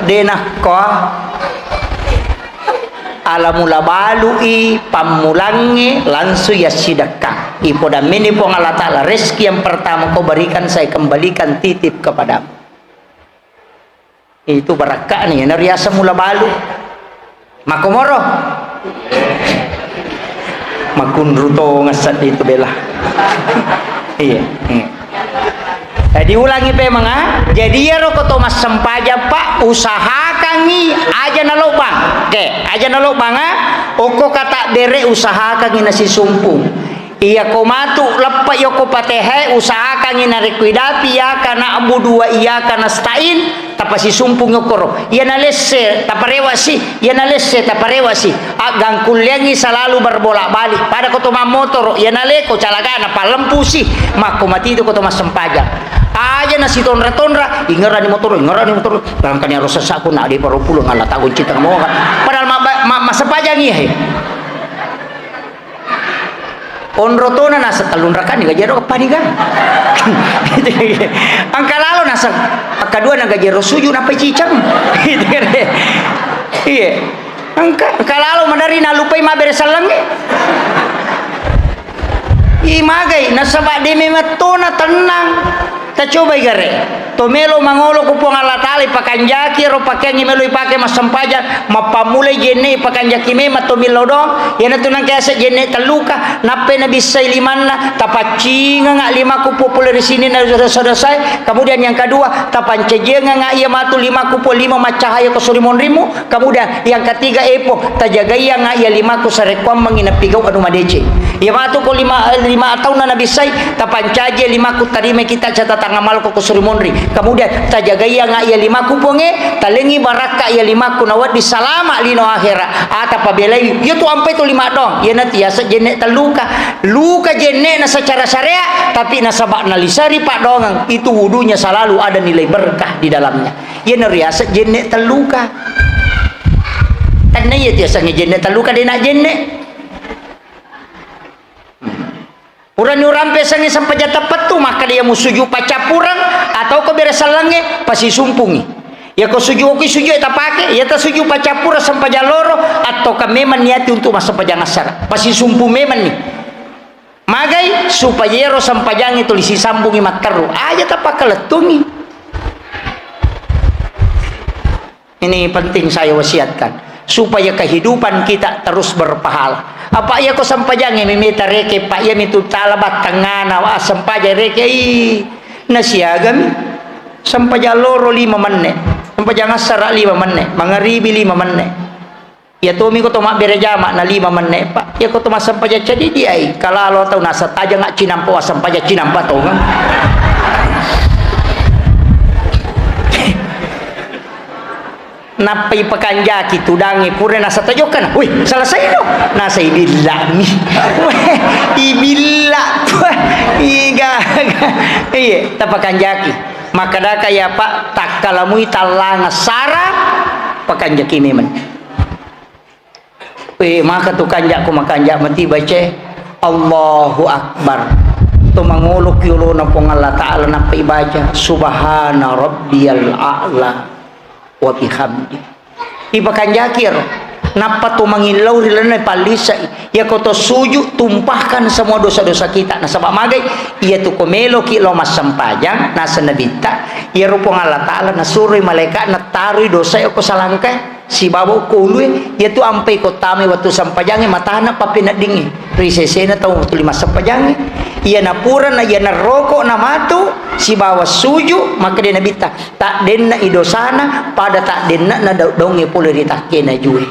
Denak ko alamula balui pamulangi langsung ya sidakah ipoda mini pong Allah Ta'ala rezeki yang pertama kau berikan saya kembalikan titip kepadamu itu barakah nih nariasa mula balu makomoro makunruto ngasat itu bela iya diulangi pe mga jadi ya roko Thomas sempaja Pak usahakan nih aja na lobang aja na lobang oko kata dere usahakan nih nasi sumpung iya ko matu lepa yo ko patehe usahakan nih narikuidapi ya kana abu dua iya kana stain tapasi sumpung yokoro iya na lesse taparewasi gangkulyangi selalu berbolak balik pada ko toma motor iya na leko calagana palempu sih mako mati itu ko Thomas sempaja aja nasi tonra ingeran motor langkahnya rasa saku nak di parupulo ngalah tagun cita mau padahal masa pajang iya onrotona nasa talun rakan ni gajero apa ni kan angka lalo nasa akadua na gajero suju na pecicang iya angka lalo madari na lupai ma beresalang imagai nasa ba demi matona tenang ta coba igare to melo mangolo ku pong Allah taala pakanjaki ro pakeng melo ipake masampajan mapamulay jenne pakanjaki me matomilo dong yana tunang kaya sa jenne taluka nape na bisay limanna tapacinga nga lima ku populer sini na sadasay kemudian yang kedua tapancejenga nga iya matu lima ku po lima macahaya ko surimon rimu kemudian yang ketiga epo tajagaya nga iya lima ku sarekwam manginapigaw anu madece iya matu ko lima tahun na nabisay tapancaje lima ku tarime kita catatan ngamal ko surimon ri kemudian tajagaya nga iya lima kuponge talengi baraka iya lima kunawat di salama lino akhira ata pabelai yo tu ampai tu lima dong ya nanti ya jenne taluka luka jenne na secara syariat tapi nasabak nalisari pak dongang itu wudunya selalu ada nilai berkah di dalamnya ya nariasa jenne taluka karena ya tiasa jenne taluka dia nak jenne uran-uran pesangi sampai jatuh petu maka dia musuju pacapurang atau kau beresalange pasti sumpungi ya kau suju oki suju tak pakai ya tak suju pacapura sampai jaloro atau kau memang niati untuk masa pajang asar pasti sumpu memang nih magai supaya ro sampai jangan itu lisi sambungi makaru aja tak pakai letungi ini penting saya wasiatkan supaya kehidupan kita terus berpahala apa ya ko sampajang mimita reke pak ya mitu talabat tangana wa sampaja reke nasiagam sampaja loro 5 menit sampajang asar 5 menit mangaribi 5 menit ya to mi ko to mak berejama na 5 menit pak ya ko to mas sampaja jadi dia kalalo tau nasa taja ngak cinampo sampaja cinampa to kan napai pakanjaki tudangi pura nasa tajokan wih selesai no nasa ibilla mi ibilla iga iya tapakanjaki maka dah kaya pak tak kalamui talanga sara pakanjaki memang maka tu kanjak ku makanjak mati baca Allahu Akbar tu manguluk yuluna pong Allah Ta'ala napai baca subhana rabbiyal a'la wa bihamdi ibakan jakir napa tu mangilau rilana palisa ya koto suju tumpahkan semua dosa-dosa kita na sabab magai ia tu komelo ki lo mas sampajang na sanabita ya rupong Allah Ta'ala na surui malaikat na tarui dosa ya ko salangkai si babaw kului ya tu ampai ko tami waktu sampajangi matana papinat dingi risesena tau waktu 5 sampajangi ia na pura na ia na rokok na matu si bawa suju maka dia nabita tak denna idosana pada tak denna na donge pula ditake na juwe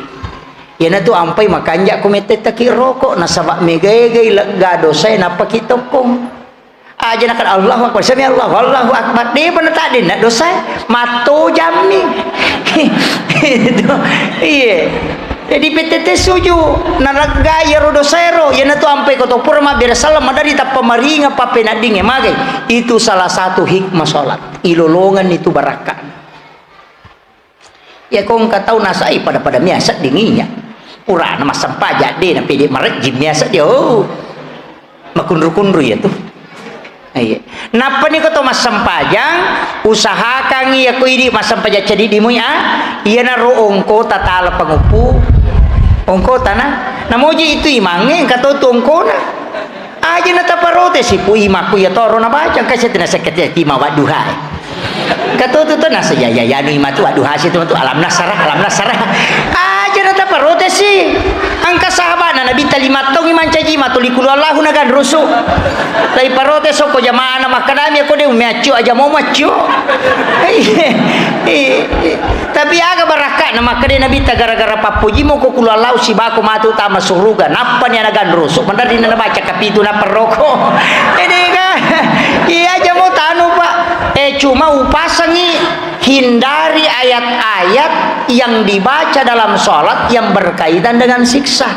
ia na tu ampai makanja kumete taki rokok na sabak megay lega dosa na pakitokong aja nak Allahu Akbar sami Allahu Akbar dia pun tak denna dosa matu jami itu iya jadi PTT suju naraga ya rodosero ya natu ampai ko to purma birasalam madari ta pamaringa papenadinge magai itu salah satu hikmah salat ilolongan itu barakah ya kong katau nasai pada miasa dinginya urana masam pajak de na pede marek jim miasa dia oh makunru-kunru ya tuh iya napa ni ko to masam pajang usahakan iya ko ini masam pajak jadi dimu ya iya na roong ko tatala pangupu ongko tanah namoji itu imange kato tongko na aja na taparote si pu imaku ya toro na bacang kasi tinasa sakit ti mawaduha kato to nasa ya nu imatu waduha si tu alam nasarah aja na taparote si angka sahabat na nabi 5 tahun imancaji matuli kulu Allah nagan rusu tai parote so ko jamaah na makadami ko de umiacu aja mau macu tapi aga baraka na makade nabi ta gara-gara papuji mo ko kulu Allah si bako matu ta masuruga napa ni nagan rusu mandari na baca kapitu na peroko ini ka iya aja mau tanu pak cuma upasangi hindari ayat-ayat yang dibaca dalam sholat yang berkaitan dengan siksa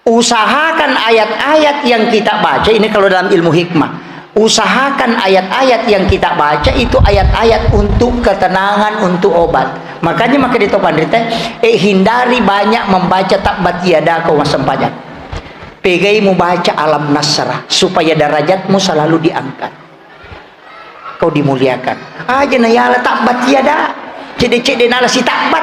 usahakan ayat-ayat yang kita baca ini kalau dalam ilmu hikmah usahakan ayat-ayat yang kita baca itu ayat-ayat untuk ketenangan untuk obat makanya maka ditopan hindari banyak membaca takbat yada kau masam pajak Pegai mu baca alam nasrah supaya derajatmu selalu diangkat. Kau dimuliakan. Aja na yala takbat tiada. Cede-cede nala si takbat.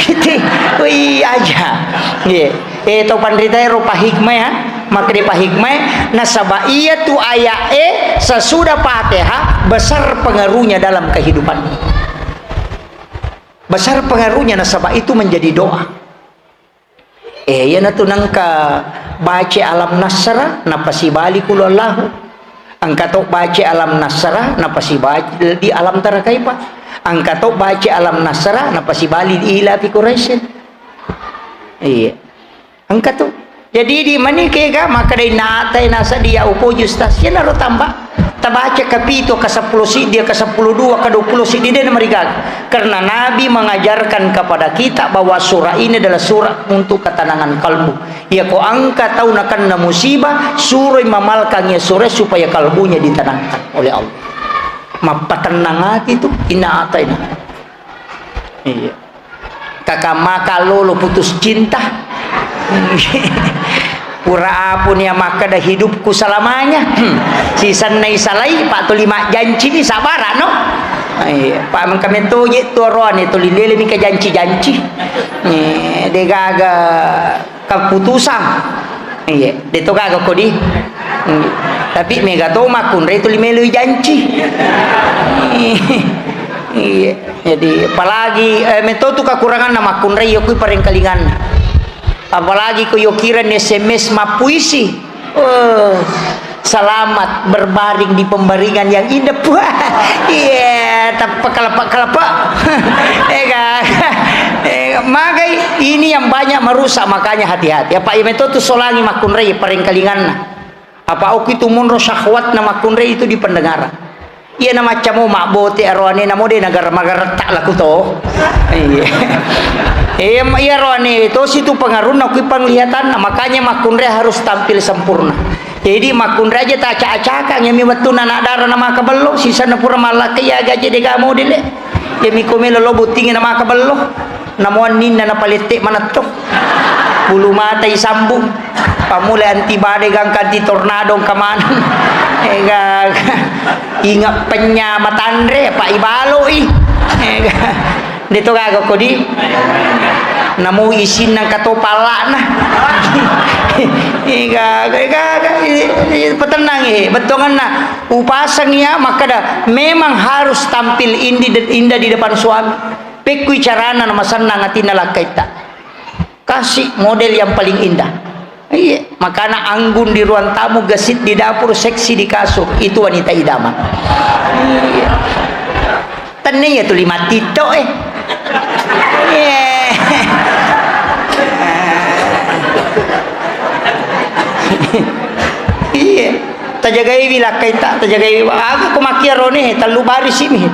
Gitu. Wih aja. Ye. Itu pandrita rupa hikmah ya. Maka di hikmah nasaba iya tu ayat sesudah Fatihah besar pengaruhnya dalam kehidupan. Besar pengaruhnya nasaba itu menjadi doa. Ya na tunang ka baca alam nasrah napasi bali kulallahu. Angkatok baca alam nasrah napasi baca di alam tarakaipa. Angkatok baca alam nasrah napasi bali di ila fi Quraisy. Iya. Angkatok. Jadi di mana kega maka dari natai nasa dia upo justas ya naro tambah. Tabaca kapito ke 10 dia ke 10 2 ke 20 dia mereka. Karena Nabi mengajarkan kepada kita bahwa surah ini adalah surah untuk ketenangan kalbu. Ya ko angka tahu nakan na musibah surah mamalkannya surah supaya kalbunya ditenangkan oleh Allah. Mapatenang hati itu ina ataina. Iya. Kakak maka lo putus cinta. Pura apun ya maka dah hidupku selamanya. Si sanai salai pak tu 5 janji ni sabar no. Ai pak mengkame tu je tu ron itu lile mi ke janji-janji. De gaga keputusan. Iya, de to gaga kodi. Tapi mega to makun re tu limelu janji. Iya, jadi apalagi metodu kekurangan nama kun re yo ku pareng kalingan. Apalagi kau kira SMS ma puisi. Selamat berbaring di pembaringan yang indah. Iya, tapi kelapa. Maka ini yang banyak merusak, makanya hati-hati. Apa itu tu solangi makun rei paring kalingan. Apa aku itu munro syahwat na makun rei itu di pendengaran. Iya nama macam mak bote arwane namo de negara-negara tak laku to. Iya. Iya rohani itu situ pengaruh nak penglihatan, makanya makunre harus tampil sempurna. Jadi makunre aja tak acak-acakan yang miwatu anak darah nama kabelo sisa na pura malaki ya gaje de kamu dile. Ya mikome lo buting nama kabelo. Namuan ninna na palete manatok. Bulu mata isambung. Pamule antibade gangkan di tornado kemana. Ingat penya matandre pak ibalo dito gago ko di namu isin ng katopala na petenang betongan na upasang niya maka dah memang harus tampil indah di depan suami pekui carana na masanang atin nalakay ta kasih model yang paling indah. Iya, makanya anggun di ruang tamu, gesit di dapur, seksi di kasur, itu wanita idaman. Iya. Tenang ya tuh 5 tito Iya. Iya. Tajagai bila kaita, tajagai aga ko makiaro ni, talu baris ini.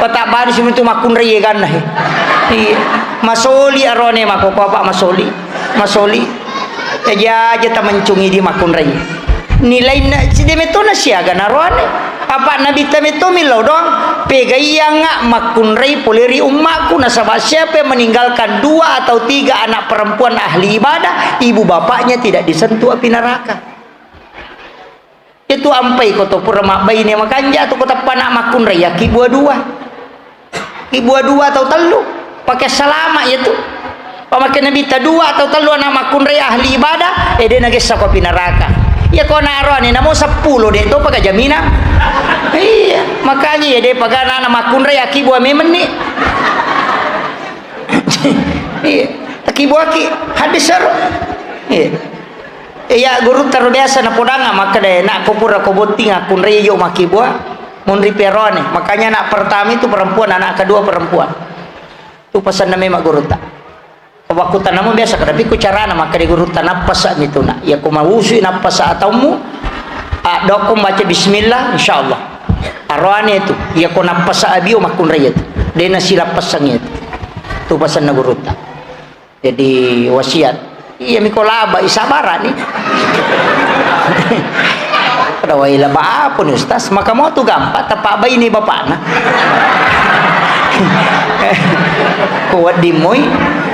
Pata baris itu makun reyegan nah. Iya. Masoli arone mako apa masoli. Masoli. Aja tak mencungi di makun rai nilai na si demeto na siya ganaruan apa nabi tameto milau doang pegai yang ngak makun rai poleri ummaku nasabah siapa yang meninggalkan 2 atau 3 anak perempuan ahli ibadah ibu bapaknya tidak disentuh api neraka. Itu ampai koto pura mak bayi ni makanja tu kota panak makun rai ya kibua 2 atau telu pakai selama itu. Pemakai Nabi ta 2 atau 3 anak makun raya ahli ibadah dia nagis sa kopi neraka ya kau naruh ni namo 10 dia tu pakai jaminan iya makanya ya dia pakai anak makun raya kibu memen ni iya kibu aki hadis seru iya iya guru taruh biasa na podanga maka deh nak kupura koboting akun raya yo makibu munri perone makanya anak pertama itu perempuan anak kedua perempuan tu pesan nama mak guru tak waktu tanamu biasa tapi ku cara nama kali guru tanapas gitu nak ya ku mawusu napas ataumu dokum baca bismillah insyaallah arwane itu ya ku napas abiu makun rayat dena sila pasangnya tu pasan na guru tak jadi wasiat iya mikolaba isabara ni kada waila ba pun ustaz maka mau tu gampang tapak bayi ni bapak na kuat dimoy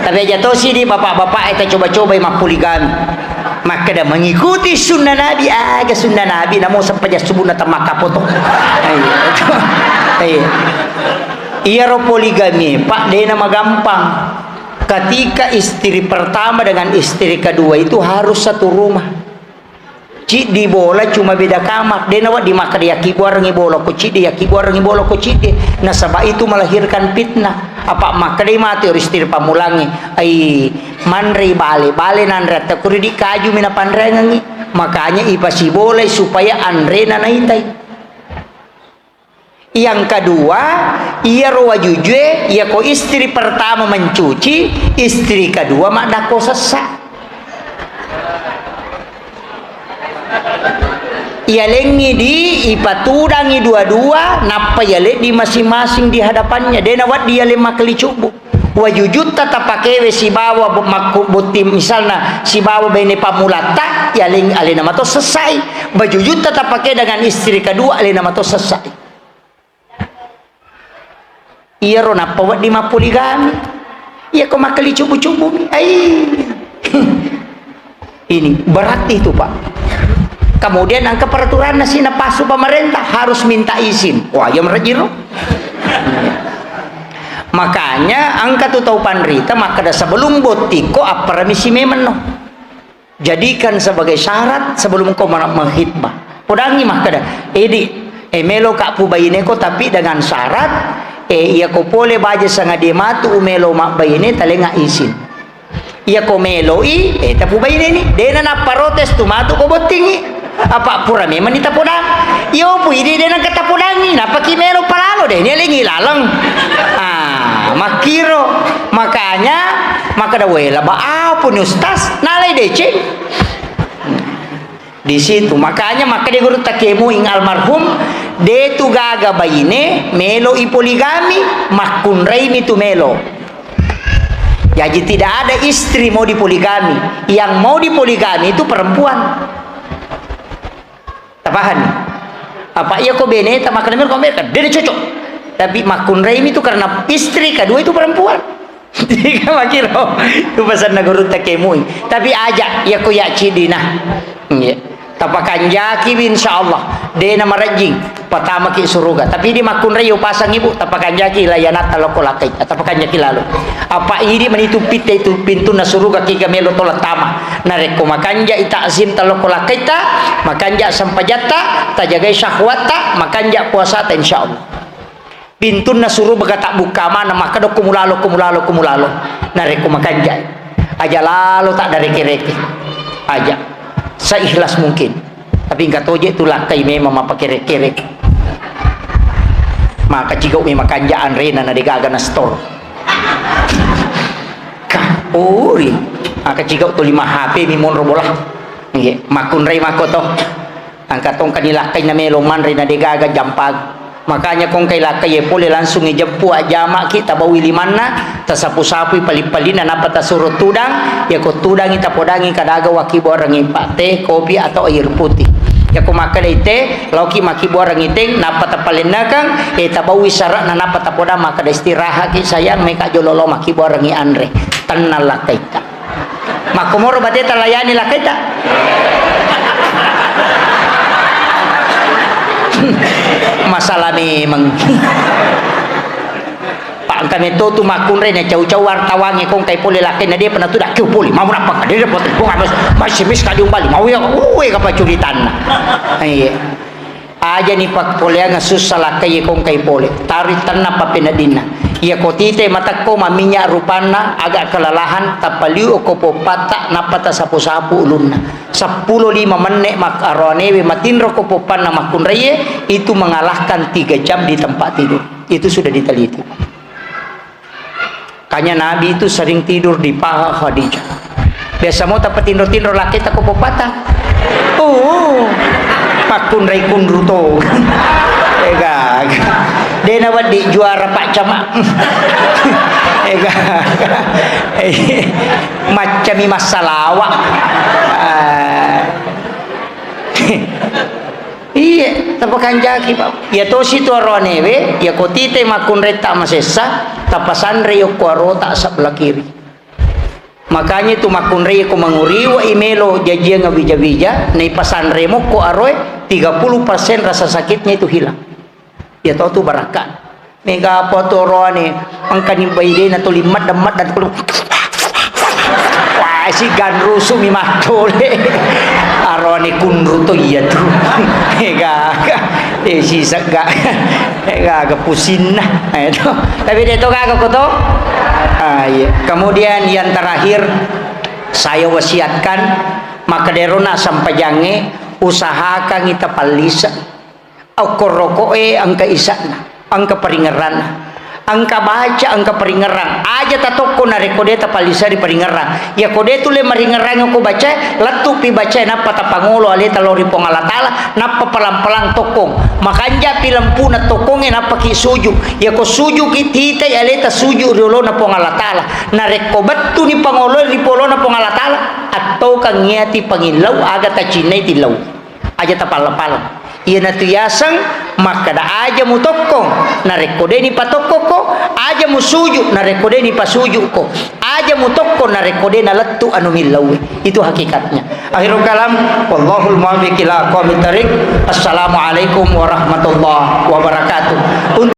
tapi jatuh sih di bapak-bapak kita coba-coba mak poligami maka dah mengikuti sunnah Nabi. Aga sunnah Nabi namo sampai subuh na tamaka potong. Iya ro poligami pak de nama gampang. Ketika istri pertama dengan istri kedua itu harus satu rumah. Cik di bola cuma beda kamar. Dia nawat di maka dia kibuar ngibola ko cik dia kibuar ngibola ko cik dia. Nah sebab itu melahirkan fitnah. Apa maka dia mati istri pamulangi. Ai manri bale nandra takuri di kaju mina pandrengangi. Makanya ipasi boleh supaya andrena naitai. Yang kedua, ia roa jujue, ia ko istri pertama mencuci, istri kedua mak dako sesak. Ia lengi di ipatudangi dua-dua, napa ia le di masing-masing di hadapannya. Dia nawat dia lima kali cubu. Wajujud tata pakewe si bawa buti misalnya si bawa bene pamulata, ia lengi alena mato selesai. Wajujud tata pakai dengan istri kedua alena mato selesai. Iya rona pawat di poligami. Iya kau makali cubu-cubu. Ini berat itu pak. Kemudian angka peraturan nasi napasu pemerintah harus minta izin. Wah ya merajiro. Makanya angka tu tahu panrita maka dah sebelum botiko apa remisi memeno. Jadikan sebagai syarat sebelum kau menghitbah. Podangi maka dah. Melo kak pubayine ko tapi dengan syarat ia ko pole baje sanga dia matu umelo mak bayine talenga isin. Ia ko meloi tapu bayine ni dena na protes tu matu ko botingi. Apa pura me manita podang. Yo pu ide dena kata podangi na paki melo palalo deh ni lengi lalang. Makiro makanya maka da wela ba apun ustaz nalai deceng. Di situ makanya maka dia guru takemu ing almarhum de tu gaga bayine melo i poligami makun reimi tu melo. Jadi tidak ada istri mau dipoligami, yang mau dipoligami itu perempuan. Tapahan apa iya kok bene tak makan melo kok dia cocok, tapi makun reimi itu karena istri kedua itu perempuan. Tiga makiro tu pesan guru takemu tapi ajak ya ko ya cidina. Tapakan jaki insyaallah de nama rajing pertama ki suruga tapi di makun rayo pasang ibu tapakan jaki layanat taloko lakai tapakan jaki lalu apa ini menitu pite itu pintu na suruga ki gamelo tola tama nareko makanja itazim taloko lakai ta makanja sampajata tajagai syahwata makanja puasa ta insyaallah pintu na suruga tak buka mana maka do kumulalo nareko makanja aja lalu tak dari kereke aja seikhlas mungkin tapi enggak toje itu lakai memang apa kere-kere maka jika memang kanjaan rena na digaga na store uri maka jika tu 5 HP mimon robolah makun rei makoto angkat tong kanilakai na meloman rena digaga jampag makanya kung kay lakay pole langsung ijampu ajama kita bawi limanna tasapu-sapu palipalina napa tasurut tudang ya ko tudang ita podangi kadaga waki borang teh kopi atau air putih ya ko makadai teh lauki maki borang iteng napa tapalinakang ita bawi syarat na napa tapodang maka istirahat ki sayang meka jololo maki borang andre tanal lakay ta makumoro bate talayani lakay ta masalah memang pak kami tu makun rene jauh-jauh wartawangi kong kai pole laki na dia pernah tu dak kiu pole mau apa dia dapat kong masih mis kali umbali mau ya kapa curitan aja ni pak pole nga susah laki kong kai pole tarik tanah pa pinadina ia kotite matakko maminya rupana agak kelelahan tapaliu ko popata napata sapu-sapu ulunna 15 menit makaronewe matinro ko popana makun reye itu mengalahkan 3 jam di tempat tidur itu sudah diteliti kanya Nabi itu sering tidur di paha Khadijah biasa mau tempat tidur laki tak ko popata makun rey kunruto ega dia nawat di juara pak camak macam masalah iya tapakan jaki pak ya to situ ronewe ya kotite makun reta masesa tapasan reyo kuaro tak sebelah kiri makanya itu makunrei ko manguriwa imelo jajia nga bija-bija na ipasan remo ko aroy 30% rasa sakitnya itu hilang. Ya tahu tuh barakan mega potoro ni ang kanibay din na tulimat damat dan tulung wah si ganrusu mi matole aroni kunruto iya tuh mega si saga mega kepusin nah itu tapi dia tuh kagak koto. Iya. Kemudian yang terakhir saya wasiatkan maka derona sampai jange usahakan kita palisa okorokoe angka isana angka peringeran angka baca angka peringeran aja tatoko na rekode ta palisa di peringeran ya kode tu le maringeran ko baca latu pi baca napa ta pangulo ale talori pongala tala napa pelang-pelang tokong makanja pilampu na tokong napa ki suju ya ko suju ki tita ale ta suju rolo na pongala tala na rekobat tu ni pangulo di polo na pongala tala atau kang ngiati pangilaw aga ta cinay tilaw aja ta palang-palang iya natuyasang maka da aja mu tokong na rekode ni patoko ko aja mu suju na rekode ni pasuju ko aja mu tokong na rekode na lattu anu milawi itu hakikatnya. Akhirul kalam wallahul muwaffiq ila aqwamit thariq. Assalamualaikum warahmatullahi wabarakatuh.